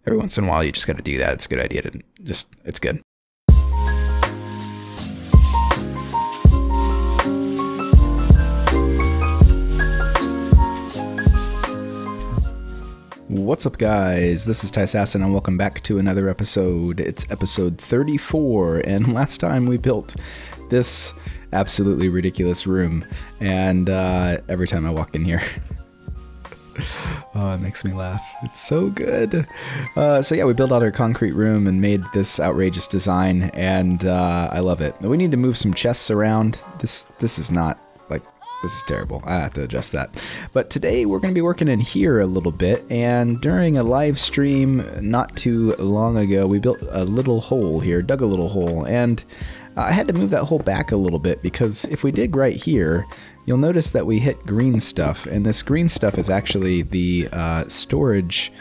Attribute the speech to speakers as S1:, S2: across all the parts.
S1: Every once in a while, you just got to do that. It's a good idea to it's good. What's up, guys? This is Tyssassin, and welcome back to another episode. It's episode 34, and last time we built this absolutely ridiculous room, and every time I walk in here, it makes me laugh. It's so good. So yeah, we built out our concrete room and made this outrageous design, and I love it. We need to move some chests around. This is not, like, this is terrible. I have to adjust that. But today we're going to be working in here a little bit, and during a live stream not too long ago, we built a little hole here, dug a little hole, and I had to move that hole back a little bit because if we dig right here, you'll notice that we hit green stuff, and this green stuff is actually the storage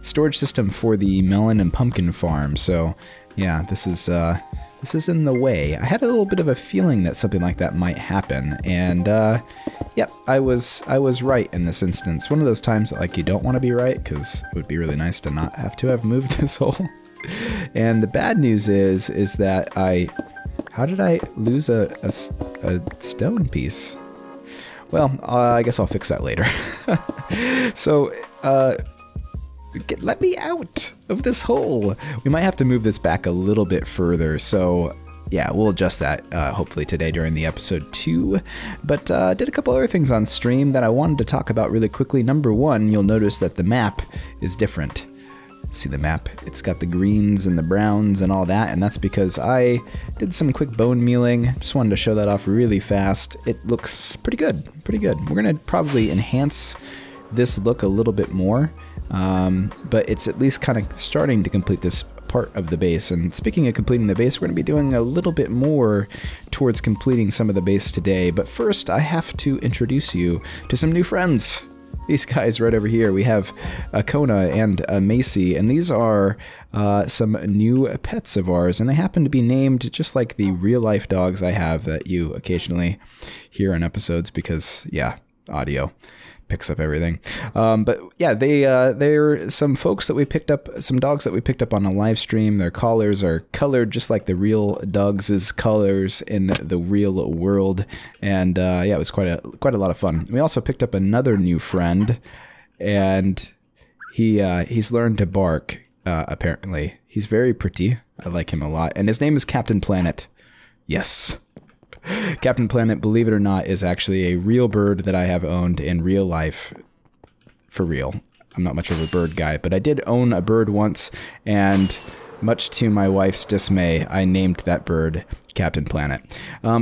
S1: system for the melon and pumpkin farm. So yeah, this is in the way. I had a little bit of a feeling that something like that might happen, and yep, I was right in this instance. One of those times that, like, you don't want to be right, because it would be really nice to not have to have moved this hole. And the bad news is that how did I lose a stone piece? Well, I guess I'll fix that later. So, let me out of this hole. We might have to move this back a little bit further, so yeah, we'll adjust that hopefully today during the episode 2. But did a couple other things on stream that I wanted to talk about really quickly. Number one, you'll notice that the map is different. See the map? It's got the greens and the browns and all that, and that's because I did some quick bone mealing. Just wanted to show that off really fast. It looks pretty good, pretty good. We're gonna probably enhance this look a little bit more, but it's at least kind of starting to complete this part of the base. And speaking of completing the base, we're going to be doing a little bit more towards completing some of the base today. But first, I have to introduce you to some new friends. These guys right over here. We have a Kona and a Macy, and these are some new pets of ours, and they happen to be named just like the real-life dogs I have that you occasionally hear in episodes because, yeah, audio picks up everything. But yeah, they're some folks that we picked up, some dogs that we picked up on a live stream. Their collars are colored just like the real dogs' colors in the real world, and yeah, it was quite a lot of fun. We also picked up another new friend, and he's learned to bark. Apparently, he's very pretty. I like him a lot, and his name is Captain Planet. Yes. Captain Planet, believe it or not, is actually a real bird that I have owned in real life. For real. I'm not much of a bird guy, but I did own a bird once, and much to my wife's dismay, I named that bird Captain Planet.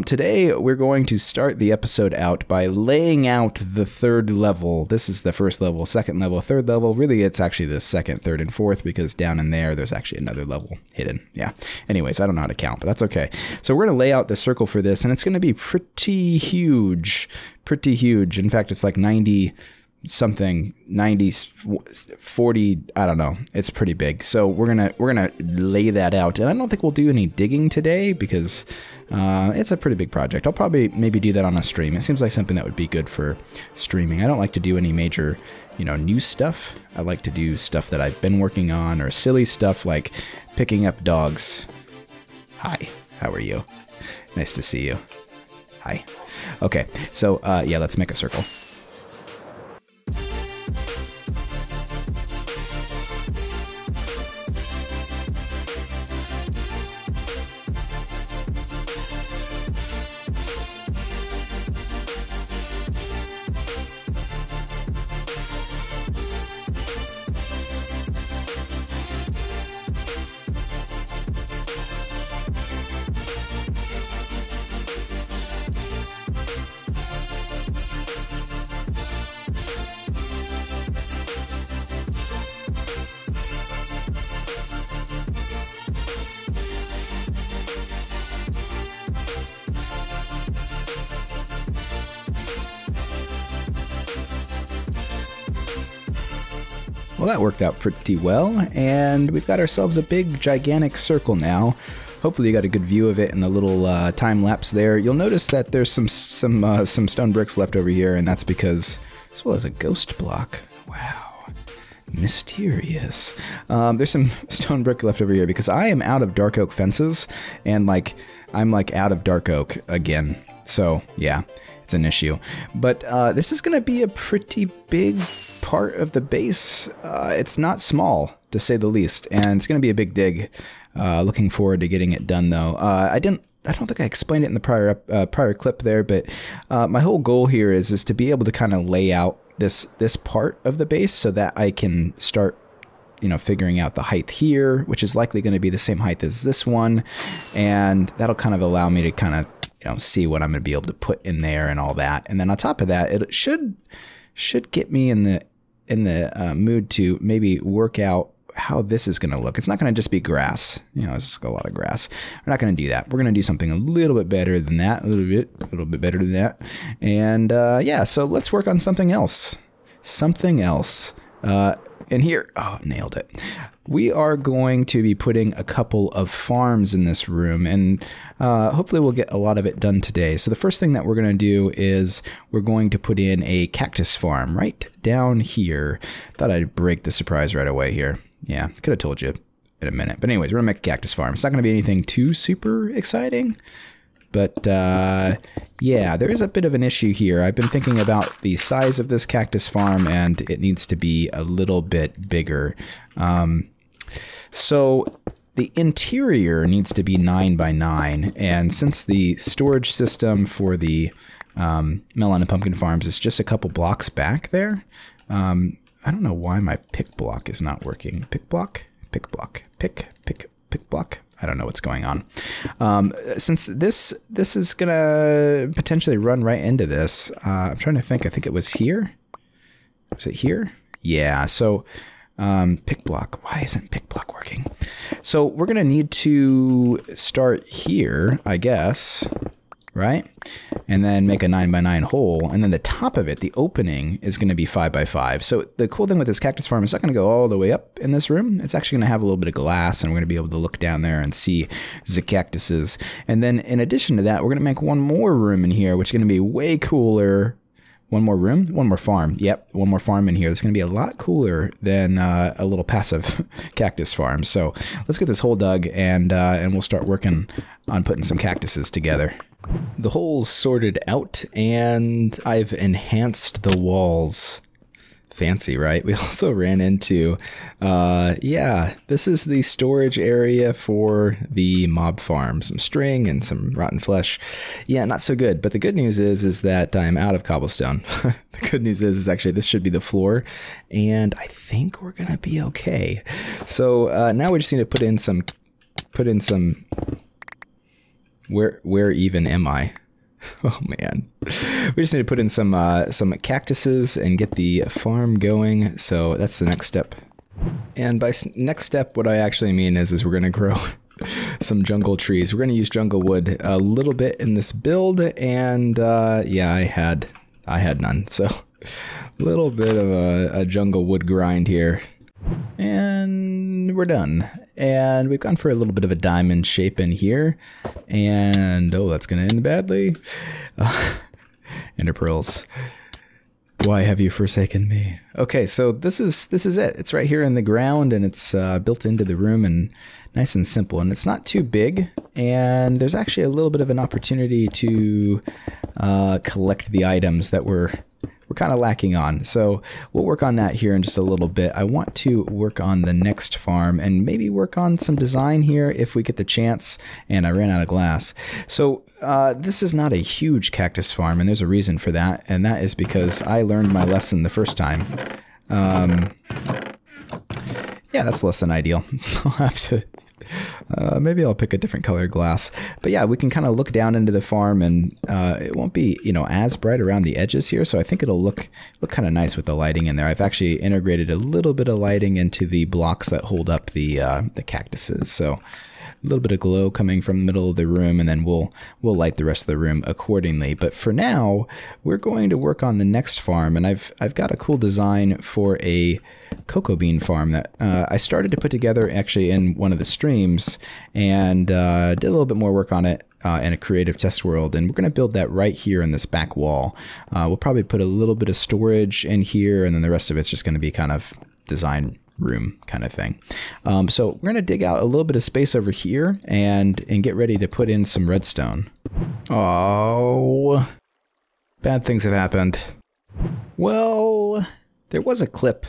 S1: Today, we're going to start the episode out by laying out the third level. This is the first level, second level, third level. Really, it's actually the second, third, and fourth, because down in there's actually another level hidden. Yeah. Anyways, I don't know how to count, but that's okay. So we're going to lay out the circle for this, and it's going to be pretty huge. Pretty huge. In fact, it's like 90 something, 90, 40, I don't know. It's pretty big. So we're gonna lay that out, and I don't think we'll do any digging today because it's a pretty big project. I'll probably maybe do that on a stream. It seems like something that would be good for streaming. I don't like to do any major, new stuff. I like to do stuff that I've been working on, or silly stuff like picking up dogs. Hi, how are you? Nice to see you. Hi. Okay, so yeah, let's make a circle. Well, that worked out pretty well, and we've got ourselves a big, gigantic circle now. Hopefully you got a good view of it in the little time lapse there. You'll notice that there's some stone bricks left over here, and that's because, as well as a ghost block. Wow. Mysterious. There's some stone brick left over here because I am out of dark oak fences, and I'm out of dark oak again. So yeah, it's an issue. But this is going to be a pretty big part of the base. It's not small, to say the least, and it's going to be a big dig. Looking forward to getting it done, though. I don't think I explained it in the prior clip there, but my whole goal here is to be able to kind of lay out this part of the base so that I can start, figuring out the height here, which is likely going to be the same height as this one, and that'll kind of allow me to kind of see what I'm going to be able to put in there and all that. And then on top of that, it should get me in the mood to maybe work out how this is going to look. It's not going to just be grass. It's just a lot of grass. We're not going to do that. We're going to do something a little bit better than that. A little bit better than that. And yeah, so let's work on something else. And here, oh, nailed it. We are going to be putting a couple of farms in this room, and hopefully we'll get a lot of it done today. So the first thing that we're going to do is we're going to put in a cactus farm right down here. Thought I'd break the surprise right away here. Yeah, could have told you in a minute. But anyways, we're going to make a cactus farm. It's not going to be anything too super exciting. But yeah, there is a bit of an issue here. I've been thinking about the size of this cactus farm, and it needs to be a little bit bigger. So the interior needs to be 9 by 9. And since the storage system for the melon and pumpkin farms is just a couple blocks back there, I don't know why my pick block is not working. Pick block? Pick block. Pick block. I don't know what's going on. Since this is going to potentially run right into this, I'm trying to think. I think it was here. Was it here? Yeah, so pick block. Why isn't pick block working? So we're going to need to start here, I guess. Right? And then make a 9 by 9 hole. And then the top of it, the opening, is going to be 5 by 5. So the cool thing with this cactus farm is not going to go all the way up in this room. It's actually going to have a little bit of glass, and we're going to be able to look down there and see the cactuses. And then in addition to that, we're going to make one more room in here, which is going to be way cooler. One more room? One more farm. Yep, one more farm in here. That's going to be a lot cooler than a little passive cactus farm. So let's get this hole dug, and we'll start working on putting some cactuses together. The hole's sorted out, and I've enhanced the walls. Fancy, right? We also ran into, yeah, this is the storage area for the mob farm. Some string and some rotten flesh. Yeah, not so good. But the good news is that I'm out of cobblestone. The good news is actually this should be the floor, and I think we're gonna be okay. So now we just need to put in some. Where even am I? Oh man, we just need to put in some cactuses and get the farm going. So that's the next step. And by next step, what I actually mean is we're gonna grow some jungle trees. We're gonna use jungle wood a little bit in this build, and yeah, I had none. So a little bit of a jungle wood grind here, and we're done. And we've gone for a little bit of a diamond shape in here. And, oh, that's going to end badly. Ender pearls. Why have you forsaken me? Okay, so this is it. It's right here in the ground, and it's built into the room, and nice and simple. And it's not too big, and there's actually a little bit of an opportunity to collect the items that we're kind of lacking on. So we'll work on that here in just a little bit. I want to work on the next farm and maybe work on some design here if we get the chance. And I ran out of glass. So this is not a huge cactus farm, and there's a reason for that. And that is because I learned my lesson the first time. Yeah, that's less than ideal. I'll have to... maybe I'll pick a different color glass. But yeah, we can kind of look down into the farm, and it won't be, as bright around the edges here. So I think it'll look kind of nice with the lighting in there. I've actually integrated a little bit of lighting into the blocks that hold up the cactuses. So a little bit of glow coming from the middle of the room, and then we'll light the rest of the room accordingly. But for now, we're going to work on the next farm, and I've got a cool design for a cocoa bean farm that I started to put together actually in one of the streams, and did a little bit more work on it in a creative test world, and we're going to build that right here in this back wall. We'll probably put a little bit of storage in here, and then the rest of it's just going to be kind of design room kind of thing. So we're going to dig out a little bit of space over here and get ready to put in some redstone. Oh, bad things have happened. Well, there was a clip.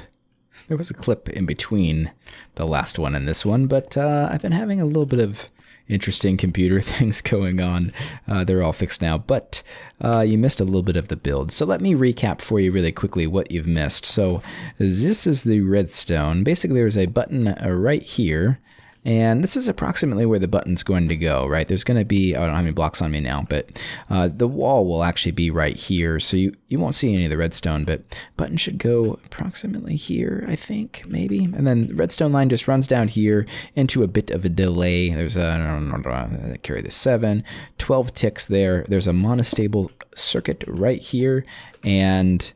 S1: There was a clip in between the last one and this one, but I've been having a little bit of interesting computer things going on. They're all fixed now, but you missed a little bit of the build. So let me recap for you really quickly what you've missed. So this is the redstone. Basically, there's a button right here, and this is approximately where the button's going to go, right? There's going to be, I don't have any blocks on me now, but the wall will actually be right here. So you won't see any of the redstone, but button should go approximately here, I think, maybe. And then the redstone line just runs down here into a bit of a delay. There's a, carry the 7, 12 ticks there. There's a monostable circuit right here. And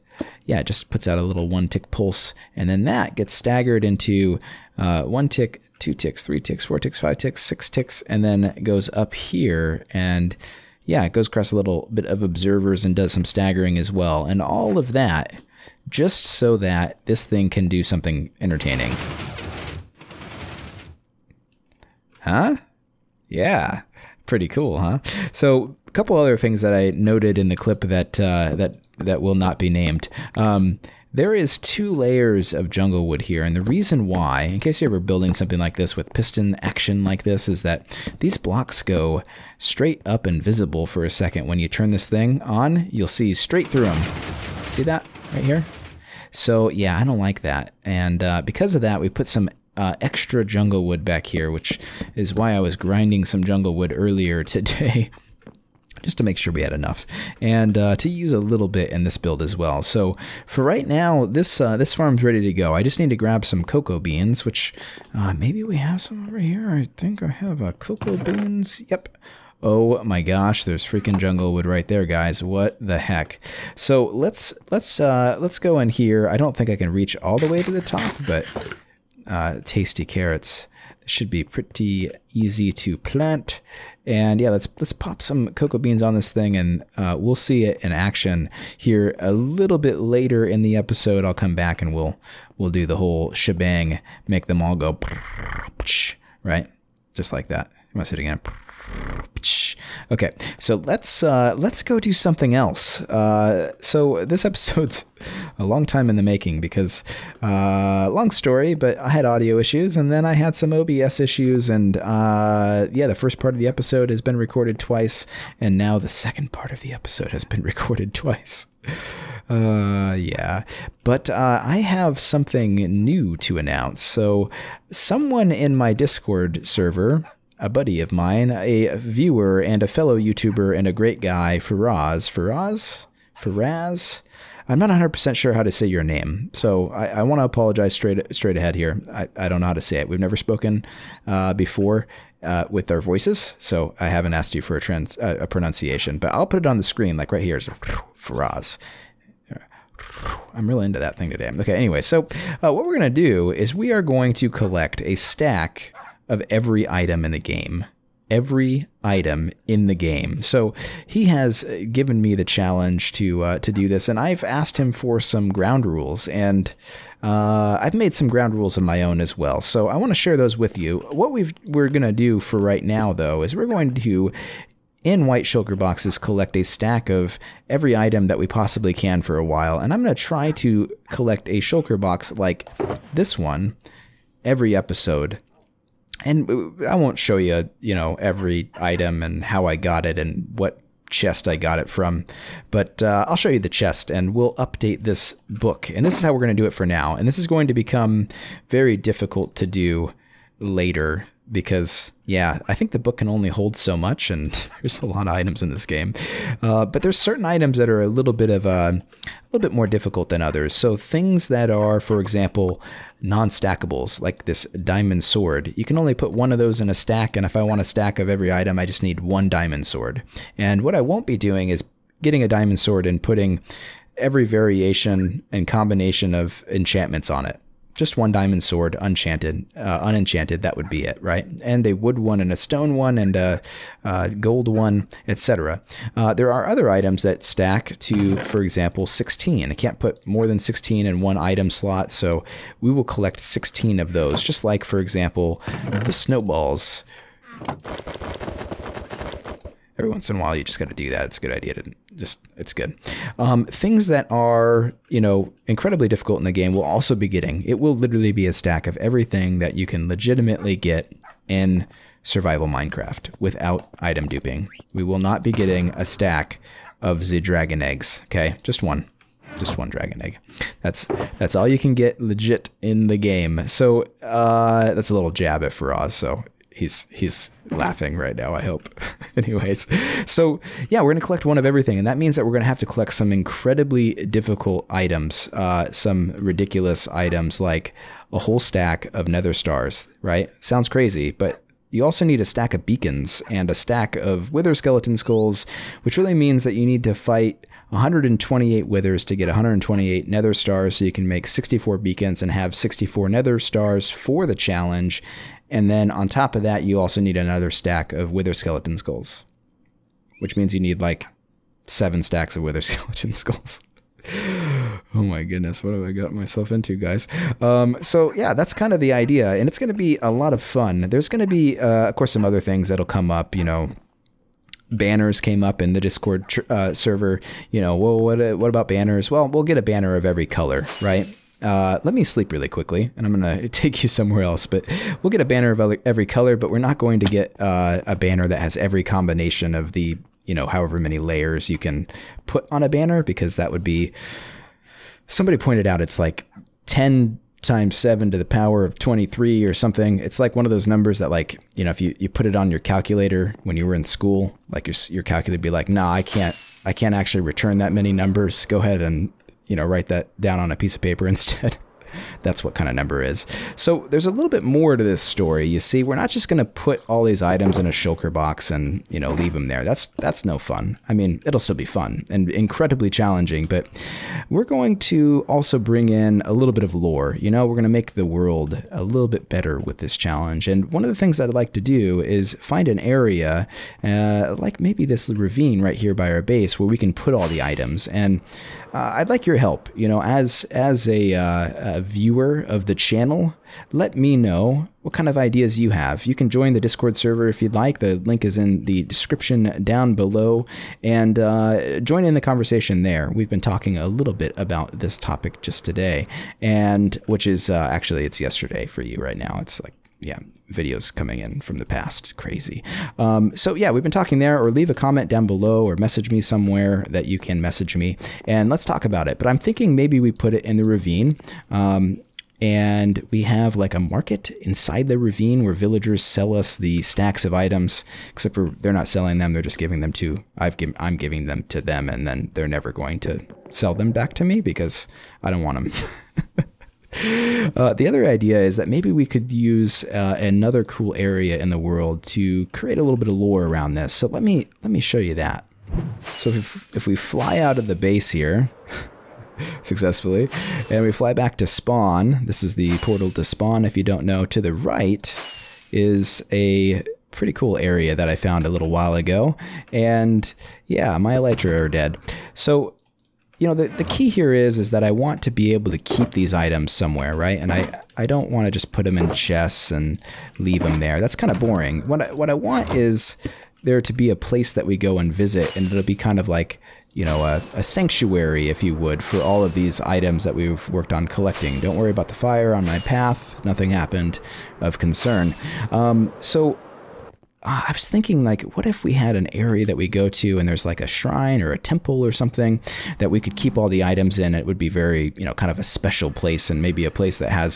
S1: yeah, it just puts out a little 1 tick pulse. And then that gets staggered into 1 tick, 2 ticks, 3 ticks, 4 ticks, 5 ticks, 6 ticks, and then it goes up here, and yeah, it goes across a little bit of observers and does some staggering as well. And all of that just so that this thing can do something entertaining. Huh? Yeah, pretty cool, huh? So a couple other things that I noted in the clip that that will not be named. There is 2 layers of jungle wood here, and the reason why, in case you're ever building something like this with piston action like this, is that these blocks go straight up and visible for a second. When you turn this thing on, you'll see straight through them. See that right here? So yeah, I don't like that, and because of that, we put some extra jungle wood back here, which is why I was grinding some jungle wood earlier today. Just to make sure we had enough, and to use a little bit in this build as well. So for right now, this farm's ready to go. I just need to grab some cocoa beans, which maybe we have some over here. I think I have cocoa beans. Yep. Oh my gosh, there's freaking jungle wood right there, guys. What the heck? So let's go in here. I don't think I can reach all the way to the top, but tasty carrots. Should be pretty easy to plant. And yeah, let's pop some cocoa beans on this thing, and we'll see it in action here a little bit later in the episode. I'll come back and we'll do the whole shebang, make them all go right, just like that. I'm gonna say it again. Okay, so let's go do something else. So this episode's a long time in the making because long story, but I had audio issues, and then I had some OBS issues, and yeah, the first part of the episode has been recorded twice, and now the second part of the episode has been recorded twice. Yeah, but I have something new to announce. So someone in my Discord server, a buddy of mine, a viewer and a fellow YouTuber and a great guy, Faraz. I'm not 100% sure how to say your name, so I want to apologize straight ahead here. I don't know how to say it. We've never spoken before with our voices, so I haven't asked you for a pronunciation, but I'll put it on the screen, like right here. So, Faraz. I'm really into that thing today. Okay, anyway, so what we're going to do is we are going to collect a stack of every item in the game. Every item in the game. So he has given me the challenge to do this, and I've asked him for some ground rules, and I've made some ground rules of my own as well. So I want to share those with you. What we're going to do for right now, though, is we're going to, in white shulker boxes, collect a stack of every item that we possibly can for a while, and I'm going to try to collect a shulker box like this one every episode. And I won't show you, every item and how I got it and what chest I got it from, but I'll show you the chest, and we'll update this book. And this is how we're going to do it for now. And this is going to become very difficult to do later because, yeah, I think the book can only hold so much, and there's a lot of items in this game. But there's certain items that are a little bit more difficult than others. So things that are, for example, non-stackables, like this diamond sword. You can only put one of those in a stack, and if I want a stack of every item, I just need one diamond sword. And what I won't be doing is getting a diamond sword and putting every variation and combination of enchantments on it. just one diamond sword, unenchanted, that would be it, right? And a wood one and a stone one and a gold one, etc. There are other items that stack to, for example, 16. I can't put more than 16 in one item slot, so we will collect 16 of those, just like, for example, the snowballs. Every once in a while, you just got to do that. It's a good idea to it's good. Things that are, incredibly difficult in the game will also be getting. It will literally be a stack of everything that you can legitimately get in survival Minecraft without item duping. We will not be getting a stack of the dragon eggs. Okay, just one dragon egg. That's all you can get legit in the game. So that's a little jab at Faraz. So he's laughing right now, I hope. Anyways, so yeah, we're going to collect one of everything, and that means that we're going to have to collect some incredibly difficult items, some ridiculous items like a whole stack of nether stars, right? Sounds crazy, but you also need a stack of beacons and a stack of wither skeleton skulls, which really means that you need to fight 128 withers to get 128 nether stars, so you can make 64 beacons and have 64 nether stars for the challenge. And then on top of that, you also need another stack of wither skeleton skulls, which means you need like 7 stacks of wither skeleton skulls. Oh my goodness, what have I got myself into, guys? So yeah, that's kind of the idea, and it's going to be a lot of fun. There's going to be, of course, some other things that'll come up, Banners came up in the Discord server. Well, what about banners? Well, we'll get a banner of every color, right? Let me sleep really quickly, and I'm going to take you somewhere else, but we'll get a banner of every color, but we're not going to get a banner that has every combination of the, however many layers you can put on a banner, because that would be, somebody pointed out it's like 10 times 7 to the power of 23 or something. It's like one of those numbers that, like, if you put it on your calculator when you were in school, like your calculator would be like, nah, I can't actually return that many numbers. Go ahead and write that down on a piece of paper instead. That's what kind of number is. So there's a little bit more to this story. You see, we're not just going to put all these items in a shulker box and, leave them there. That's no fun. I mean, it'll still be fun and incredibly challenging, but we're going to also bring in a little bit of lore. We're going to make the world a little bit better with this challenge. And one of the things that I'd like to do is find an area, like maybe this ravine right here by our base, where we can put all the items. And I'd like your help, as a viewer of the channel. Let me know what kind of ideas you have. You can join the Discord server if you'd like. The link is in the description down below, and join in the conversation there. We've been talking a little bit about this topic just today, and which is actually, it's yesterday for you right now. It's like, yeah, videos coming in from the past. Crazy. So yeah, we've been talking there, or leave a comment down below, or message me somewhere that you can message me, and let's talk about it. But I'm thinking maybe we put it in the ravine, and we have like a market inside the ravine where villagers sell us the stacks of items, except for they're not selling them, they're just giving them to, I'm giving them to them, and then they're never going to sell them back to me because I don't want them. The other idea is that maybe we could use another cool area in the world to create a little bit of lore around this. So let me show you that. So if we fly out of the base here successfully, and we fly back to spawn, this is the portal to spawn. If you don't know, to the right is a pretty cool area that I found a little while ago. And yeah, my elytra are dead. So the key here is that I want to be able to keep these items somewhere, right? And I don't want to just put them in chests and leave them there. That's kind of boring. What I want is there to be a place that we go and visit, and it'll be kind of like, a sanctuary, if you would, for all of these items that we've worked on collecting. Don't worry about the fire on my path. Nothing happened of concern. So I was thinking, like, what if we had an area that we go to and there's like a shrine or a temple or something that we could keep all the items in? It would be very, kind of a special place, and maybe a place that has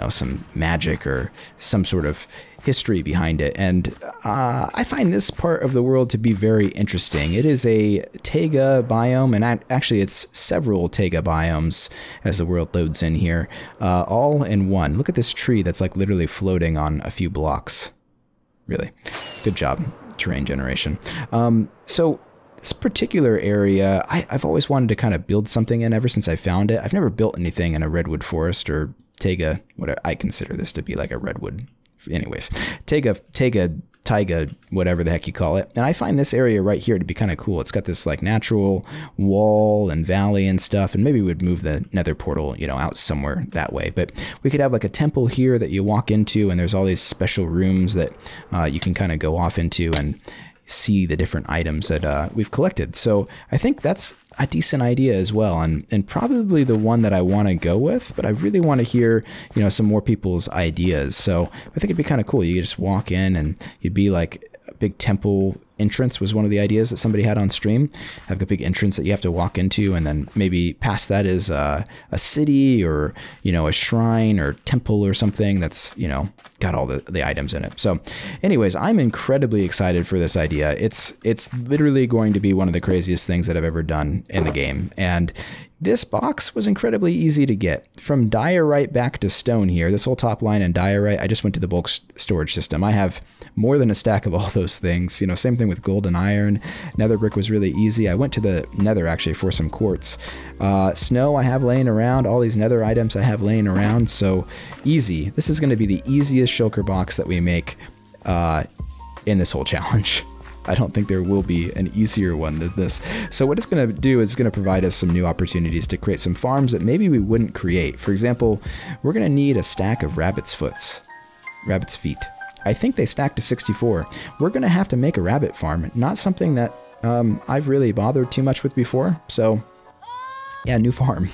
S1: some magic or some sort of history behind it. And I find this part of the world to be very interesting. It is a taiga biome, and actually it's several taiga biomes as the world loads in here, all in one. Look at this tree that's like literally floating on a few blocks. Really good job, terrain generation. So this particular area, I've always wanted to kind of build something in ever since I found it. I've never built anything in a redwood forest or taiga, what I consider this to be like a redwood. Anyways, taiga, whatever the heck you call it. And I find this area right here to be kind of cool. It's got this like natural wall and valley and stuff. And maybe we'd move the nether portal, you know, out somewhere that way. But we could have like a temple here that you walk into, and there's all these special rooms that you can kind of go off into and see the different items that we've collected. So I think that's a decent idea as well, and probably the one that I want to go with, but I really want to hear, you know, some more people's ideas. So I think it'd be kind of cool. You just walk in and you'd be like a big temple entrance was one of the ideas that somebody had on stream. Have a big entrance that you have to walk into, and then maybe past that is a city, or, you know, a shrine or temple or something that's, you know, got all the items in it. So anyways, I'm incredibly excited for this idea. It's literally going to be one of the craziest things that I've ever done in the game. And this box was incredibly easy to get. From diorite back to stone here, this whole top line and diorite, I just went to the bulk storage system. I have more than a stack of all those things. You know, same thing with gold and iron. Nether brick was really easy. I went to the nether actually for some quartz. Snow I have laying around. All these nether items I have laying around. So easy. This is going to be the easiest shulker box that we make in this whole challenge. I don't think there will be an easier one than this. So what it's going to do is it's going to provide us some new opportunities to create some farms that maybe we wouldn't create. For example, we're going to need a stack of rabbit's feet. I think they stack to 64. We're going to have to make a rabbit farm, not something that I've really bothered too much with before. So yeah, new farm.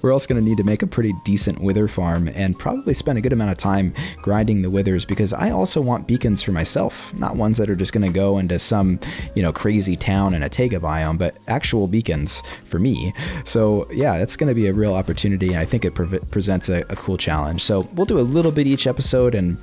S1: We're also going to need to make a pretty decent wither farm and probably spend a good amount of time grinding the withers, because I also want beacons for myself, not ones that are just going to go into some, you know, crazy town in a taiga biome, but actual beacons for me. So yeah, it's going to be a real opportunity, and I think it presents a cool challenge. So we'll do a little bit each episode, and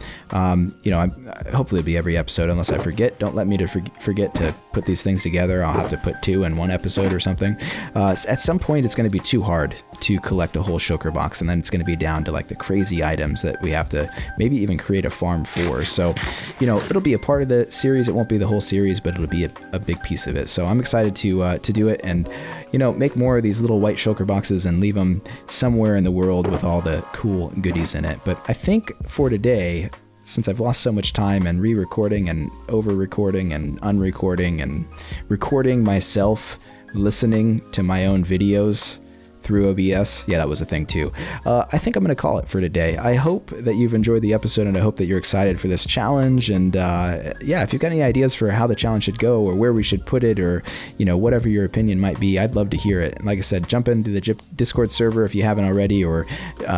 S1: you know, hopefully it'll be every episode unless I forget. Don't let me forget to put these things together. I'll have to put 2 in one episode or something. At some point it's going to be too hard to collect a whole shulker box, and then it's going to be down to like the crazy items that we have to maybe even create a farm for. So, you know, it'll be a part of the series. It won't be the whole series, but it'll be a big piece of it. So I'm excited to do it, and, you know, make more of these little white shulker boxes and leave them somewhere in the world with all the cool goodies in it. But I think for today, since I've lost so much time and re-recording and over-recording and unrecording and recording myself listening to my own videos through OBS. Yeah, that was a thing too. I think I'm going to call it for today. I hope that you've enjoyed the episode, and I hope that you're excited for this challenge. And yeah, if you've got any ideas for how the challenge should go, or where we should put it, or, you know, whatever your opinion might be, I'd love to hear it. And like I said, jump into the Discord server if you haven't already, or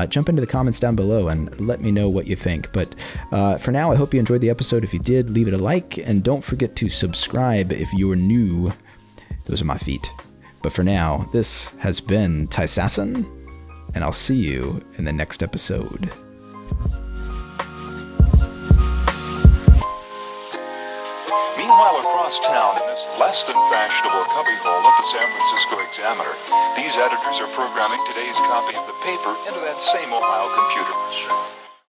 S1: jump into the comments down below and let me know what you think. But for now, I hope you enjoyed the episode. If you did, leave it a like, and don't forget to subscribe if you're new. Those are my feet. But for now, this has been Tyssassin, and I'll see you in the next episode.
S2: Meanwhile, across town in this less than fashionable cubbyhole of the San Francisco Examiner, these editors are programming today's copy of the paper into that same Ohio computer.